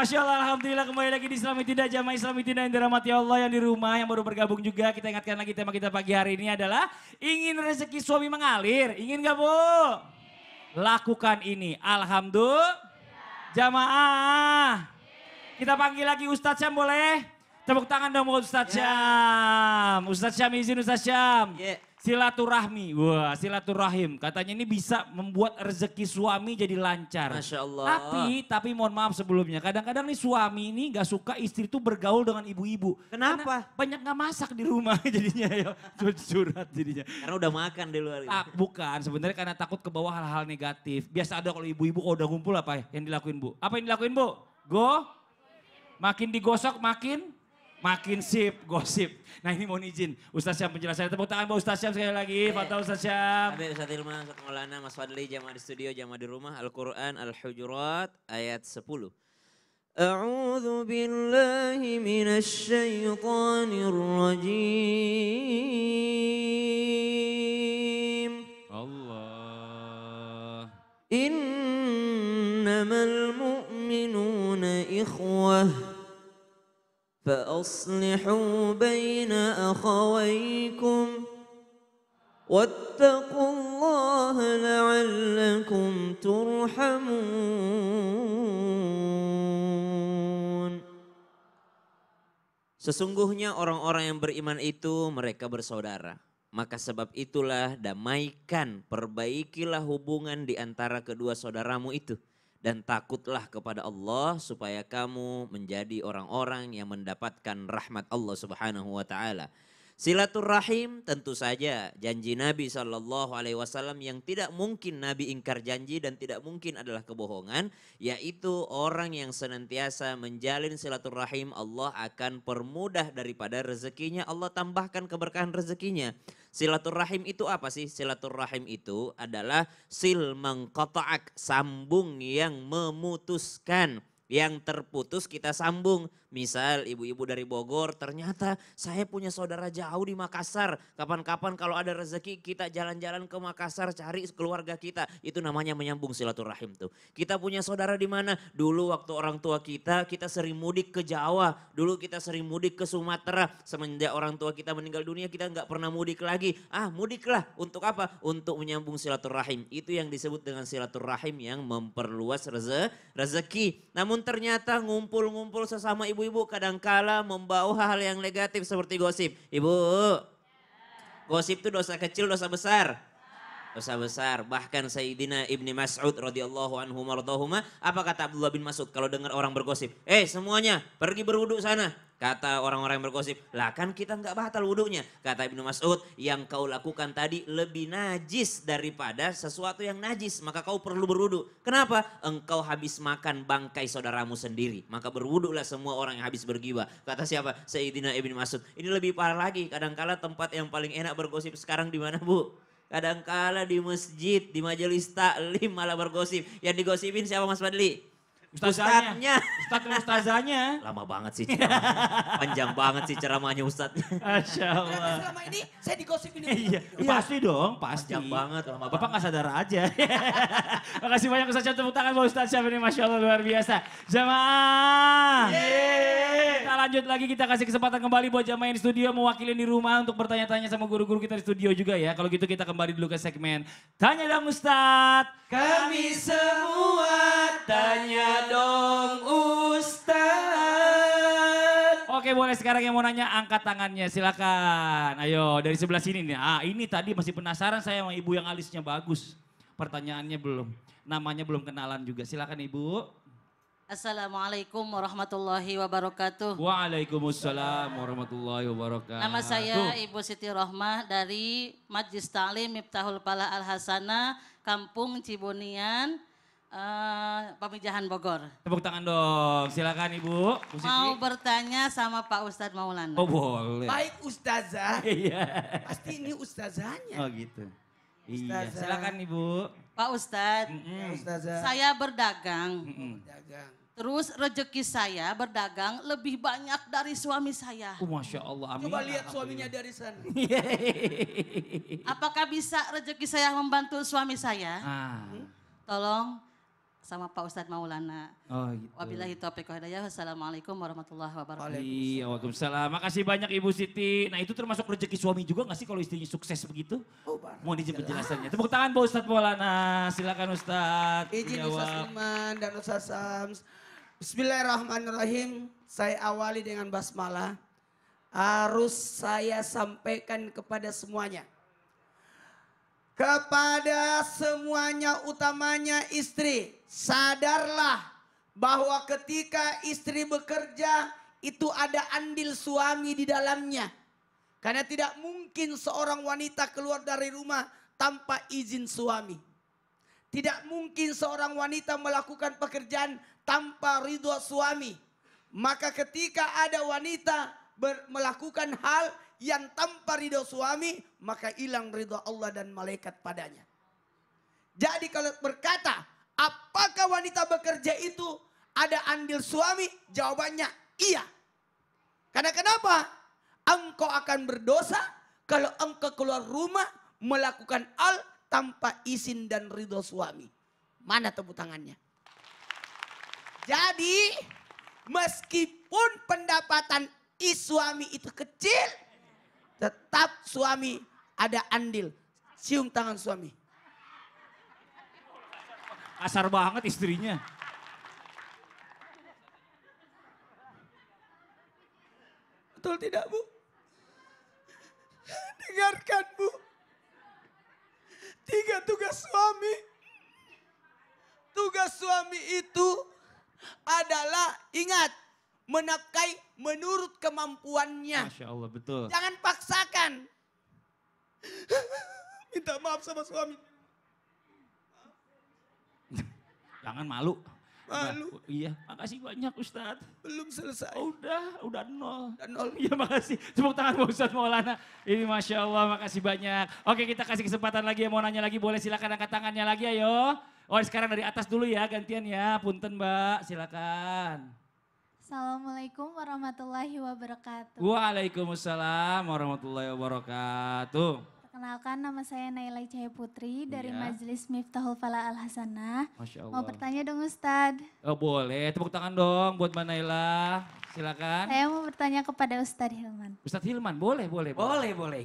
Masya Allah, Alhamdulillah kembali lagi di Islami Tidak, Jamaah Islami Tidak yang dirahmati Allah, yang di rumah, yang baru bergabung juga. Kita ingatkan lagi tema kita pagi hari ini adalah ingin rezeki suami mengalir. Ingin gak Bu? Lakukan ini. Alhamdulillah. Jamaah. Kita panggil lagi Ustadz Syam boleh? Tepuk tangan dong buat Ustadz Syam. Ustadz Syam izin Ustadz Syam. Silaturahmi, wah silaturahim. Katanya ini bisa membuat rezeki suami jadi lancar. Masya Allah. Tapi mohon maaf sebelumnya. Kadang-kadang nih suami ini gak suka istri itu bergaul dengan ibu-ibu. Kenapa? Karena banyak gak masak di rumah jadinya ya. Curhat jadinya. Karena udah makan di luar. Bukan, sebenarnya karena takut ke bawah hal-hal negatif. Biasa ada kalau ibu-ibu kalau udah ngumpul apa yang dilakuin Bu? Apa yang dilakuin Bu? Makin digosok makin sip, gosip. Nah ini mohon izin, Ustadz Syam penjelasannya. Tepuk tangan buat Ustadz Syam sekali lagi. Fadhil Ustadz Syam. Habib Ustadz Hilman, Ustadz Maulana, Mas Fadli, jamaah di studio, jamaah di rumah. Al-Quran, Al-Hujurat, ayat 10. A'udhu billahi minasyaitanir rajim. Allah. Innamal mu'minuna ikhwah. فأصلحوا بين أخويكم واتقوا الله لعلكم ترحمون. Sesungguhnya orang-orang yang beriman itu mereka bersaudara. Maka sebab itulah damaikan, perbaikilah hubungan di antara kedua saudaramu itu. Dan takutlah kepada Allah supaya kamu menjadi orang-orang yang mendapatkan rahmat Allah Subhanahu wa taala. Silaturahim tentu saja janji Nabi SAW yang tidak mungkin Nabi ingkar janji dan tidak mungkin adalah kebohongan. Yaitu orang yang senantiasa menjalin silaturahim Allah akan permudah daripada rezekinya. Allah tambahkan keberkahan rezekinya. Silaturahim itu apa sih? Silaturahim itu adalah sil mengqata'ak, sambung yang memutuskan. Yang terputus kita sambung. Misal ibu-ibu dari Bogor, ternyata saya punya saudara jauh di Makassar. Kapan-kapan kalau ada rezeki kita jalan-jalan ke Makassar cari keluarga kita. Itu namanya menyambung silaturahim tuh. Kita punya saudara di mana? Dulu waktu orang tua kita sering mudik ke Jawa. Dulu kita sering mudik ke Sumatera. Semenjak orang tua kita meninggal dunia kita nggak pernah mudik lagi. Mudiklah. Untuk apa? Untuk menyambung silaturahim. Itu yang disebut dengan silaturahim yang memperluas rezeki. Namun ternyata ngumpul-ngumpul sesama ibu-ibu kadangkala membawa hal yang negatif seperti gosip. Ibu, gosip itu dosa kecil, dosa besar? Dosa besar. Bahkan Sayyidina Ibni Mas'ud radhiyallahu anhu mardhahuma, apa kata Abdullah bin Mas'ud kalau dengar orang bergosip? Semuanya pergi berwudu sana. Kata orang-orang yang bergosip, lah kan kita nggak batal wudunya. Kata Ibnu Mas'ud, yang kau lakukan tadi lebih najis daripada sesuatu yang najis. Maka kau perlu berwudu. Kenapa? Engkau habis makan bangkai saudaramu sendiri. Maka berwudulah semua orang yang habis bergibah. Kata siapa? Sayyidina Ibnu Mas'ud. Ini lebih parah lagi. Kadangkala tempat yang paling enak bergosip sekarang di mana Bu? Kadangkala di masjid, di majelis taklim malah bergosip. Yang digosipin siapa Mas Fadli? Ustadznya. Ustazahnya. Lama banget sih ceramahnya. Panjang banget sih ceramahnya Ustadznya. Masya Allah. Selama ini saya digosipin. Iya, pasti dong, pasti. Panjang banget, lama Bapak gak sadar aja. Makasih banyak Ustadz Syam, tepuk tangan buat Ustadz Syam ini Masya Allah luar biasa. Jamaah. Kita lanjut lagi, kita kasih kesempatan kembali buat jamaah yang di studio mewakili di rumah untuk bertanya-tanya sama guru-guru kita di studio juga ya. Kalau gitu kita kembali dulu ke segmen Tanya dong Ustadz. Kami semua tanya dong Ustadz. Oke boleh sekarang yang mau nanya angkat tangannya silakan. Ayo dari sebelah sini nih. Ini tadi masih penasaran saya sama ibu yang alisnya bagus. Pertanyaannya belum. Namanya belum kenalan juga. Silakan Ibu. Assalamualaikum warahmatullahi wabarakatuh. Waalaikumsalam warahmatullahi wabarakatuh. Nama saya Ibu Siti Rohmah dari Majlis Ta'lim Miftahul Falah Al Hasanah, Kampung Cibunian, Pamijahan Bogor. Tepuk tangan dong, silakan Ibu. Mau bertanya sama Pak Ustadz Maulana. Oh boleh. Baik Ustazah. Iya. Pasti ini Ustazahnya. Oh gitu. Iya, silakan Ibu. Pak Ustadz, Ya, Ustazah. saya berdagang. Dagang. Terus rezeki saya berdagang lebih banyak dari suami saya. Masya Allah, amin. Coba lihat suaminya dari sana. Apakah bisa rezeki saya membantu suami saya? Tolong sama Pak Ustadz Maulana. Oh gitu. Wabillahi taufiq wal hidayah. Wassalamualaikum warahmatullahi wabarakatuh. Iya, waalaikumsalam. Makasih banyak Ibu Siti. Nah itu termasuk rezeki suami juga gak sih kalau istrinya sukses begitu? Mohon izin penjelasannya. Tepuk tangan Pak Ustadz Maulana. Silakan Ustadz. Izin Ustaz Ilman dan Ustaz Sams. Bismillahirrahmanirrahim. Saya awali dengan basmalah. Harus saya sampaikan kepada semuanya. Kepada semuanya, utamanya istri. Sadarlah bahwa ketika istri bekerja itu ada andil suami di dalamnya. Karena tidak mungkin seorang wanita keluar dari rumah tanpa izin suami. Tidak mungkin seorang wanita melakukan pekerjaan tanpa ridho suami. Maka ketika ada wanita melakukan hal yang tanpa ridho suami, maka hilang ridho Allah dan malaikat padanya. Jadi kalau berkata, apakah wanita bekerja itu ada andil suami? Jawabannya iya. Karena kenapa? Engkau akan berdosa kalau engkau keluar rumah melakukan hal tanpa izin dan ridho suami. Mana tepuk tangannya? Jadi meskipun pendapatan suami itu kecil, tetap suami ada andil. Cium tangan suami. Kasar banget istrinya. Betul tidak, Bu? Dengarkan, Bu. 3 tugas suami. Tugas suami itu adalah, ingat, menafkahi menurut kemampuannya. Masya Allah, betul. Jangan paksakan. Minta maaf sama suami. Jangan malu. Malu. Nah, iya, makasih banyak Ustadz. Belum selesai. Udah nol. Dan nol. Iya makasih. Tepuk tangan Pak Ustadz Maulana. Ini Masya Allah, makasih banyak. Oke, kita kasih kesempatan lagi yang mau nanya lagi. Boleh silakan angkat tangannya lagi, ayo. Oh, sekarang dari atas dulu ya, gantian ya. Punten Mbak, silakan. Assalamualaikum warahmatullahi wabarakatuh. Waalaikumsalam warahmatullahi wabarakatuh. Perkenalkan, nama saya Naila Cahaya Putri dari Iya. Majelis Miftahul Falah Al Hasanah. Masya Allah. Mau bertanya dong Ustadz. Oh boleh, tepuk tangan dong buat Mbak Naila. Silakan. Saya mau bertanya kepada Ustadz Hilman. Ustadz Hilman, boleh. Boleh.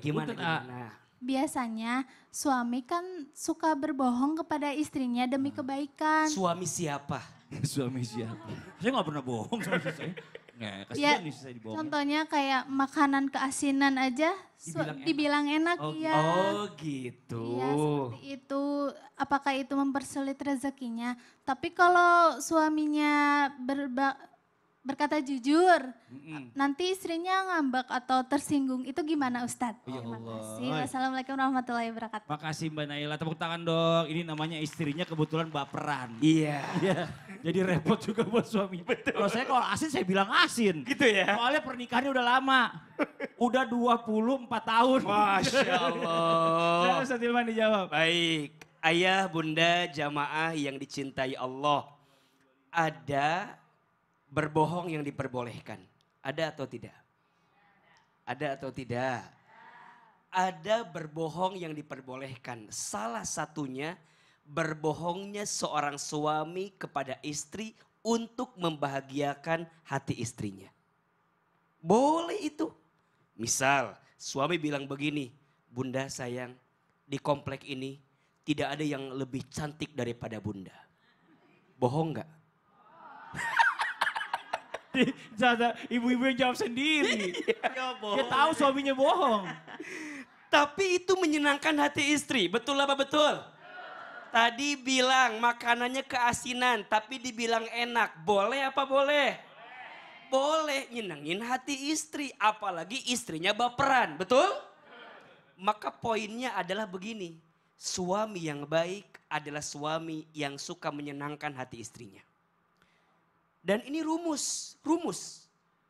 Gimana? Punten, gimana? Biasanya suami kan suka berbohong kepada istrinya demi kebaikan. Suami siapa? Suami siapa? Saya nggak pernah bohong sama istri saya. Nggak, Ya, kasihan nih saya dibohongin. contohnya kayak makanan keasinan aja Dibilang enak. dibilang enak, Oh, iya. Oh gitu. Iya seperti itu. Apakah itu mempersulit rezekinya? Tapi kalau suaminya berkata jujur, nanti istrinya ngambek atau tersinggung, itu gimana Ustadz? Ya Terima Allah. kasih. Wassalamualaikum warahmatullahi wabarakatuh. Makasih Mbak Naila, tepuk tangan dong. Ini namanya istrinya kebetulan baperan. Iya. Iya, jadi repot juga buat suami. Kalau saya kalau asin saya bilang asin. Gitu ya? Soalnya pernikahannya udah lama. Udah 24 tahun. Masya Allah. Ustaz Hilman dijawab. Baik. Ayah, bunda, jamaah yang dicintai Allah. Ada berbohong yang diperbolehkan. Ada atau tidak? Ada atau tidak? Ada berbohong yang diperbolehkan. Salah satunya berbohongnya seorang suami kepada istri untuk membahagiakan hati istrinya. Boleh itu. Misal suami bilang begini, bunda sayang, di komplek ini tidak ada yang lebih cantik daripada bunda. Bohong nggak? Ibu-ibu yang jawab sendiri. Dia tahu suaminya bohong. Tapi itu menyenangkan hati istri, betul apa betul? Tadi bilang makanannya keasinan, tapi dibilang enak. Boleh apa boleh? Boleh, nyenengin hati istri. Apalagi istrinya baperan, betul? Maka poinnya adalah begini. Suami yang baik adalah suami yang suka menyenangkan hati istrinya. Dan ini rumus.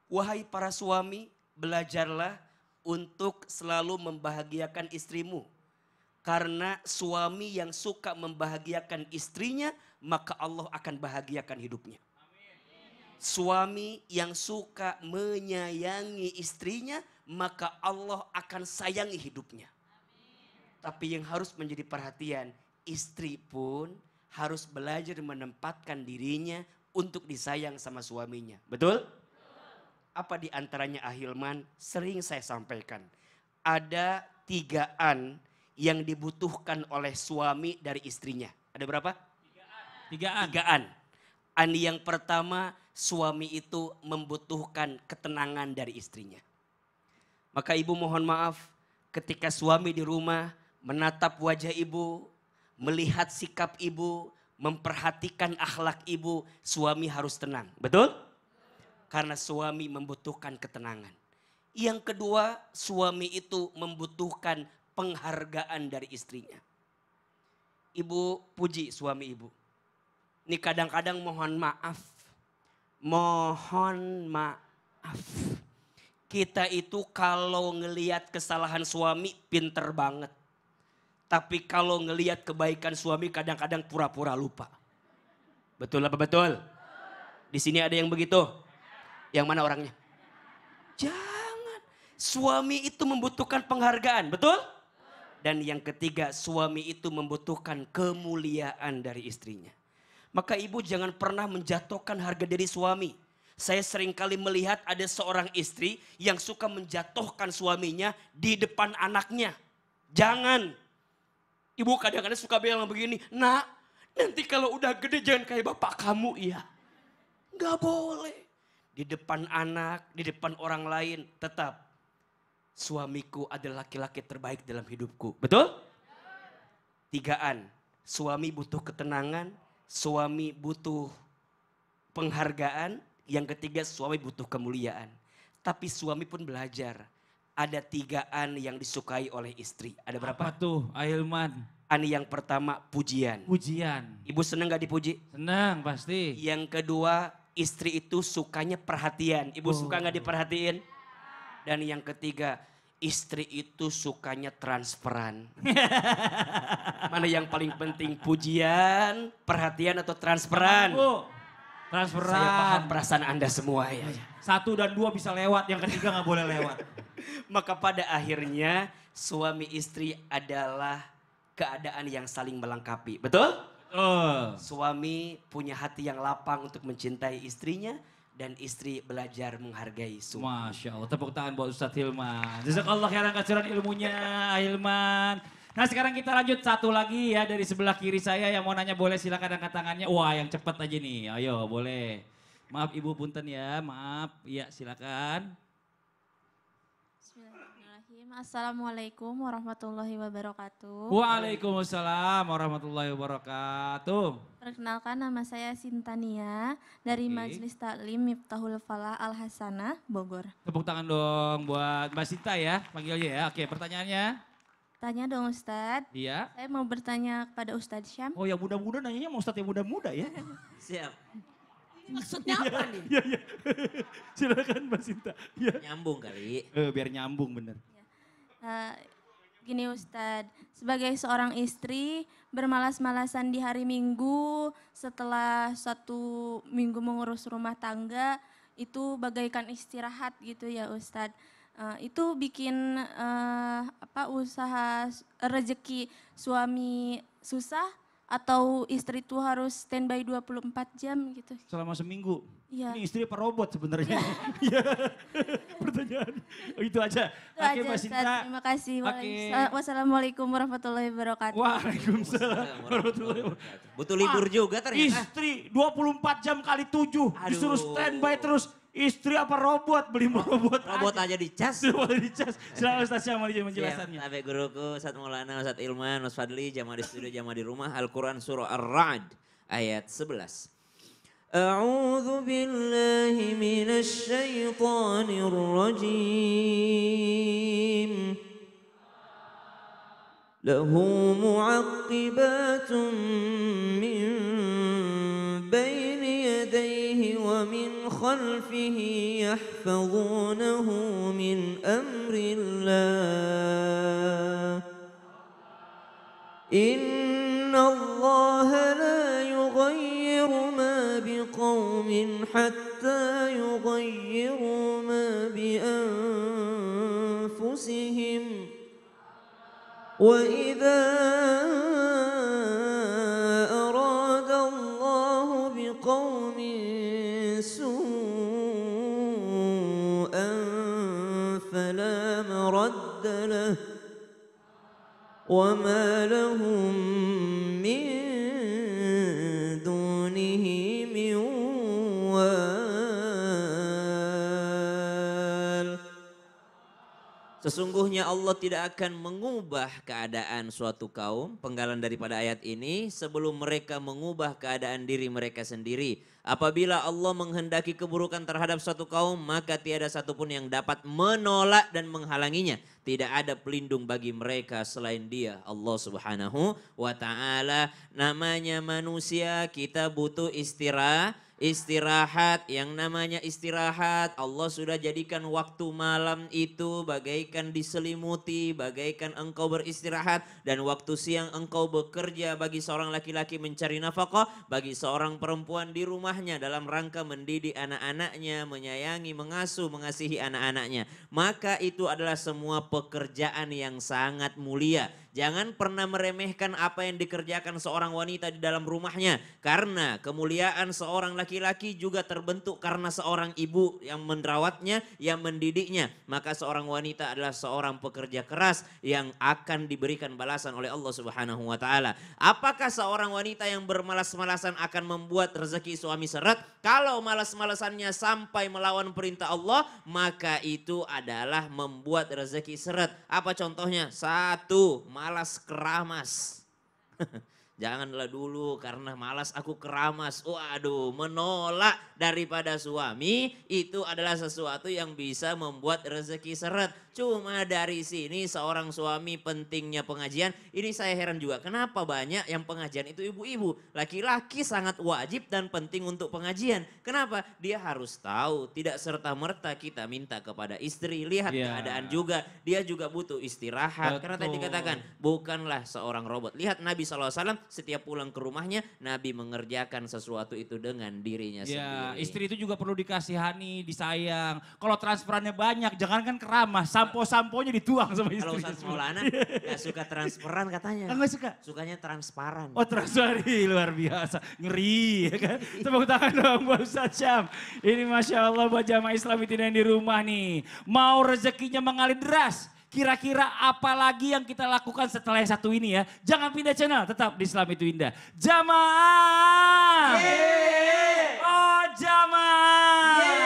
Wahai para suami, belajarlah untuk selalu membahagiakan istrimu. Karena suami yang suka membahagiakan istrinya, maka Allah akan bahagiakan hidupnya. Suami yang suka menyayangi istrinya, maka Allah akan sayangi hidupnya. Tapi yang harus menjadi perhatian, istri pun harus belajar menempatkan dirinya untuk disayang sama suaminya. Betul? Apa di antaranya Ahilman? Sering saya sampaikan. Ada 3 yang dibutuhkan oleh suami dari istrinya. Ada berapa? 3 An yang pertama, suami itu membutuhkan ketenangan dari istrinya. Maka ibu mohon maaf, ketika suami di rumah menatap wajah ibu, melihat sikap ibu, memperhatikan akhlak ibu, suami harus tenang. Betul? Karena suami membutuhkan ketenangan. Yang kedua, suami itu membutuhkan penghargaan dari istrinya. Ibu puji suami ibu. Ini kadang-kadang mohon maaf. Mohon maaf. Kita itu kalau ngelihat kesalahan suami pinter banget. Tapi kalau ngelihat kebaikan suami kadang-kadang pura-pura lupa. Betul apa betul? Di sini ada yang begitu? Yang mana orangnya? Jangan. Suami itu membutuhkan penghargaan, betul? Dan yang ketiga, suami itu membutuhkan kemuliaan dari istrinya. Maka ibu jangan pernah menjatuhkan harga diri suami. Saya seringkali melihat ada seorang istri yang suka menjatuhkan suaminya di depan anaknya. Jangan. Ibu kadang-kadang suka bilang begini, nak nanti kalau udah gede jangan kayak bapak kamu ya. Gak boleh. Di depan anak, di depan orang lain tetap. Suamiku adalah laki-laki terbaik dalam hidupku. Betul? 3 Suami butuh ketenangan, suami butuh penghargaan. Yang ketiga, suami butuh kemuliaan. Tapi suami pun belajar. Ada 3 yang disukai oleh istri. Ada berapa? Apa tuh Ahilman? Yang pertama, pujian. Pujian. Ibu senang gak dipuji? Senang pasti. Yang kedua, istri itu sukanya perhatian. Ibu suka gak diperhatiin? Dan yang ketiga, istri itu sukanya transferan. Mana yang paling penting, pujian, perhatian atau transferan? Bu, transferan. Saya paham perasaan Anda semua ya. 1 dan 2 bisa lewat, yang ketiga gak boleh lewat. Maka pada akhirnya suami istri adalah keadaan yang saling melengkapi. Betul? Suami punya hati yang lapang untuk mencintai istrinya. Dan istri belajar menghargai suami. Masya Allah, tepuk tangan buat Ustadz Hilman. Jazakallah khairan kasiran ilmunya Hilman. Nah sekarang kita lanjut satu lagi ya dari sebelah kiri saya yang mau nanya boleh silakan angkat tangannya. Wah yang cepat aja nih, ayo boleh. Maaf ibu punten ya, maaf. Ya silakan. Bismillahirrahmanirrahim. Assalamualaikum warahmatullahi wabarakatuh. Waalaikumsalam warahmatullahi wabarakatuh. Perkenalkan nama saya Sintania dari Oke. Majelis Taklim Miftahul Falah Al-Hasanah, Bogor. Tepuk tangan dong buat Mbak Sinta ya, panggilnya ya. Oke pertanyaannya. Tanya dong Ustadz, Iya. saya mau bertanya kepada Ustadz Syam. Oh yang muda-muda nanyanya mau Ustadz yang muda-muda ya. Siap. Maksudnya apa nih? Iya, iya. Silakan Mbak Sinta. Iya. Nyambung kali. Biar nyambung bener. Gini Ustadz, sebagai seorang istri bermalas-malasan di hari Minggu setelah 1 minggu mengurus rumah tangga itu bagaikan istirahat gitu ya Ustadz. Itu bikin usaha rezeki suami susah atau istri itu harus standby 24 jam gitu. Selama seminggu. Iya. Ini istri apa robot sebenarnya? Iya. Pertanyaan. Oh, itu aja. Itu Oke aja, Mbak Ustadz. Sinta. Terima kasih. Oke. Wassalamualaikum warahmatullahi wabarakatuh. Waalaikumsalam warahmatullahi wabarakatuh. Butuh libur juga ternyata. Istri 24 jam kali 7 disuruh Aduh. standby terus. Istri apa robot? Beli robot. Robot aja dicas. Boleh dicas. Silakan Ustaz Syam menjelaskannya. Sampai guruku Ustaz Maulana, Ustaz Ilman, Ustaz Fadli, jamaah di studio, jamaah di rumah. Al-Quran surah Ar-Ra'd ayat 11. A'udzu billahi minasy syaithanir rajim. Lahu mu'aqqibatun min baini yadayhi wa min khalfihi yahfazunahu min amrillah. Inna Allah la yughayyiru ma biqaumin hatta yughayyiru ma bi anfusihim. وإذا أراد فلا مرد له وما لهم من دونه من وال. Sesungguhnya Allah tidak akan mengubah keadaan suatu kaum, penggalan daripada ayat ini, sebelum mereka mengubah keadaan diri mereka sendiri. Apabila Allah menghendaki keburukan terhadap suatu kaum, maka tiada satupun yang dapat menolak dan menghalanginya. Tidak ada pelindung bagi mereka selain Dia, Allah Subhanahu wa Ta'ala. Namanya manusia, kita butuh istirahat. Yang namanya istirahat, Allah sudah jadikan waktu malam itu bagaikan diselimuti, bagaikan engkau beristirahat, dan waktu siang engkau bekerja bagi seorang laki-laki mencari nafkah, bagi seorang perempuan di rumahnya dalam rangka mendidik anak-anaknya, menyayangi, mengasuh, mengasihi anak-anaknya. Maka itu adalah semua pekerjaan yang sangat mulia. Jangan pernah meremehkan apa yang dikerjakan seorang wanita di dalam rumahnya. Karena kemuliaan seorang laki-laki juga terbentuk karena seorang ibu yang merawatnya, yang mendidiknya. Maka seorang wanita adalah seorang pekerja keras yang akan diberikan balasan oleh Allah Subhanahu wa Ta'ala. Apakah seorang wanita yang bermalas-malasan akan membuat rezeki suami seret? Kalau malas-malasannya sampai melawan perintah Allah, maka itu adalah membuat rezeki seret. Apa contohnya? 1, malas keramas. Janganlah dulu karena malas aku keramas. Waduh, menolak daripada suami itu adalah sesuatu yang bisa membuat rezeki seret. Cuma dari sini seorang suami pentingnya pengajian. Ini saya heran juga kenapa banyak yang pengajian itu ibu-ibu. Laki-laki sangat wajib dan penting untuk pengajian. Kenapa? Dia harus tahu tidak serta-merta kita minta kepada istri. Lihat keadaan juga. Dia juga butuh istirahat. Karena tadi dikatakan bukanlah seorang robot. Lihat Nabi SAW setiap pulang ke rumahnya Nabi mengerjakan sesuatu itu dengan dirinya sendiri. Istri itu juga perlu dikasihani, disayang. Kalau transferannya banyak jangankan keramas. Sampo-samponya dituang sama istri. Kalau Ustaz Maulana gak suka transferan katanya. Enggak suka? Sukanya transparan. Oh transferi luar biasa. Ngeri ya kan. Tepuk tangan dong buat Ustaz Syam. Ini Masya Allah buat jamaah Islam itu yang di rumah nih. Mau rezekinya mengalir deras. Kira-kira apa lagi yang kita lakukan setelah yang satu ini ya. Jangan pindah channel, tetap di Islam itu Indah. Jamaah. Oh jamaah.